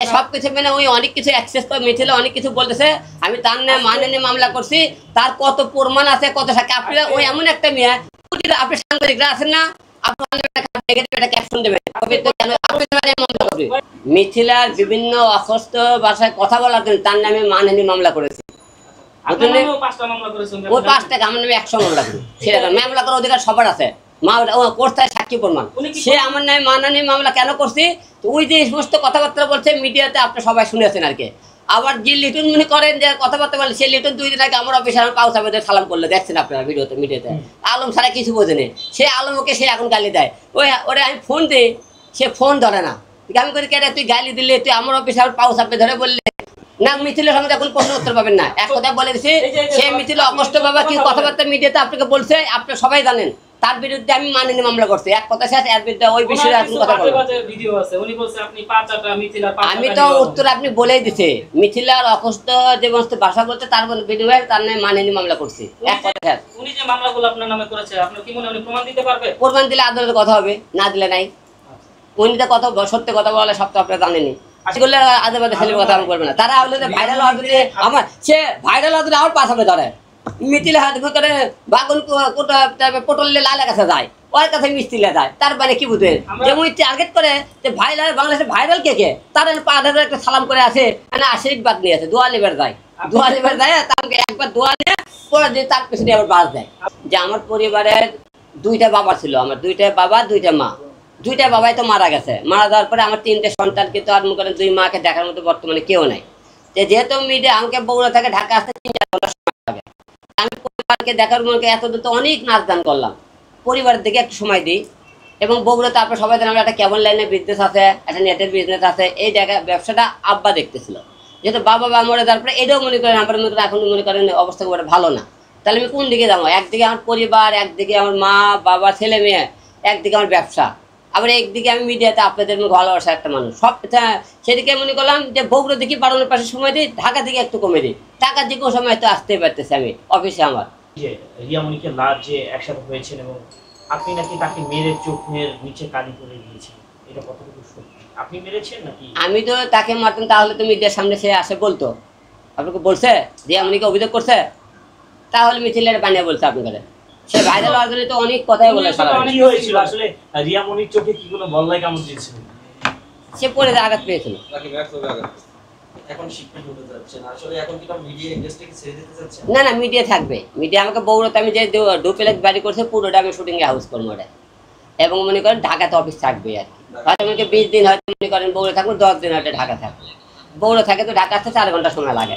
সবকিছু মেনে ওই অনেক কিছু অ্যাক্সেস করে মিছিল অনেক কিছু বলতেছে। আমি তার নামে মানহানি মামলা করছি, তার কত প্রমাণ আছে কত সাক্ষী। আপনি ওই এমন একটা মেয়ে, আপনি সাংবাদিকরা আছেন না, মিথিলার বিভিন্ন অসুস্থ ভাষায় কথা বলার জন্য তার নামে মানহানি মামলা করেছে। ওই 5টা আমার নামে 100 মামলা করি, সেটা মামলা করার অধিকার সবার আছে। সাক্ষী প্রমাণ সে আমার নামে মানহানি মামলা কেন করছি, ওই যে সমস্ত কথাবার্তা বলছে মিডিয়াতে আপনি সবাই শুনেছেন আর কি। আবার যে লিটন মনে করেন যে কথাবার্তা বলে, সে লিটন 2 দিন আগে আমার অফিসে আমার পাউ সাহেবের সালাম করলে দেখছেন আপনারা ভিডিওতে মিডিয়াতে। আলম ছাড়া কিছু বোঝেনি, সে আলমকে সে এখন গালি দেয়। ওরে আমি ফোন দিই, সে ফোন ধরে না। আমি করি কেন তুই গালি দিলে, তুই আমার অফিসে আমার পাউ সাহেব ধরে বললে না। মিথিলের সঙ্গে এখন প্রশ্ন উত্তর পাবেন না, এক কথা বলে দিচ্ছি। সে মিথিল অকষ্ট বাবা কি কথাবার্তা মিডিয়াতে আপনাকে বলছে, আপনি সবাই জানেন। তার বিরুদ্ধে আমি মানহানি মামলা করছি, এক কথা শেষ। এর বিরুদ্ধে ওই বিষয়ে আপনি কথা বলবেন। আমি তো উত্তর আপনি বলেই দিছে, মিথিলার অকষ্ট যে সমস্ত ভাষা বলতে তার বিরুদ্ধে তার নামে মানহানি মামলা করছি, এক কথা শেষ। উনি যে মামলাগুলো আপনার নামে করেছে, আপনি কি মনে হয় প্রমাণ দিতে পারবে? প্রমাণ দিলে আদালতে কথা হবে, না দিলে নাই। উনি তো কথা সত্যি কথা বলে, সব তো আপনারা জানেনি। কথা আমি বলবো না। তারা হলে ভাইরাল হওয়ার জন্য আমার সে ভাইরাল হওয়ার জন্য আমার পাশাপে ধরে মিথিল হাত করে বাগুন পটল লালা কাছে যায়, ওর কাছে মিস্ত্রিলে যায়। তার মানে কি বুঝবেন যেমন টার্গেট করে যে ভাইরাল বাংলাদেশে ভাইরাল কে তার পাহাড়ের একটা সালাম করে আসে, আশীর্বাদ নিয়ে আছে, দোয়া লিবার যায়, দোয়া লিবার যায়। তাকে একবার দোয়া নিয়ে পরে দিয়ে তার পেছনে আবার বাস দেয়। যে আমার পরিবারের 2টা বাবা ছিল, আমার 2টা বাবা 2টা মা, 2টা বাবাই তো মারা গেছে। মারা যাওয়ার পরে আমার 3টে সন্তান, কিন্তু আর মনে করেন 2 মাকে দেখার মতো বর্তমানে কেউ নাই। যেহেতু মিডিয়া আমাকে বগুড়া থেকে ঢাকা আসতে 3-4 ঘন্টা সময় লাগে, আমি পরিবারকে দেখার মনে এত দূর তো অনেক নাচ গান করলাম, পরিবারের দিকে একটু সময় দিই। এবং বগুড়াতে আপনার সবাই জানেন একটা কেবল লাইনের বিজনেস আছে, একটা নেটের বিজনেস আছে। এই জায়গায় ব্যবসাটা আব্বা দেখতেছিল, যেহেতু বাবা মরে যাওয়ার পরে এটাও মনে করেন আমার মনে করেন এখন মনে করেন অবস্থা খুব ভালো না। তাহলে আমি কোন দিকে যাবো? একদিকে আমার পরিবার, একদিকে আমার মা বাবা ছেলে মেয়ে, একদিকে আমার ব্যবসা, আবার একদিকে আমি মিডিয়াতে আপনাদের ভালোবাসা একটা মানুষ সব। সেদিকে মনে করলাম যে বগুড়া দিকে বাড়ানোর পাশে সময় দিই, ঢাকা দিকে একটু কমে দিই। ঢাকার দিকেও সময় তো আসতেই পারতেছি আমি অফিসে আমার। রিয়ামণিকে লাশ যে একসাথে হয়েছেন এবং আপনি নাকি তাকে মেরে চোখের নিচে কালি করে দিয়েছেন, এটা কতটুকু সত্যি? আপনি মেরেছেন নাকি? আমি তো তাকে মারতাম, তাহলে তো মিডিয়ার সামনে সে আসে বলতো। আপনাকে বলছে রিয়ামণিকে অভিযোগ করছে, তাহলে মিছিলের বানিয়ে বলছে আপনাদের। সে ভাইরাল হওয়ার জন্য তো অনেক কথাই বলে। কি হয়েছিল আসলে? রিয়ামণির চোখে কি কোনো বল্লাই কামড় দিয়েছিল? সে পরে আঘাত পেয়েছিল। না না, মিডিয়া থাকবে, মিডিয়া আমাকে বগুড়াতে আমি যে 2 প্লেট বাড়ি করছে পুরোটা আমি শুটিং এ হাউস করবো ওটা। এবং মনে করেন ঢাকাতে অফিস থাকবে আর কি। হয়তো মনে করেন 20 দিন হয়তো মনে করেন বগুড়া থাকবো, 10 দিন হয়তো ঢাকা থাকবে। বগুড়া থাকে তো ঢাকা আসতে 4 ঘন্টা সময় লাগে।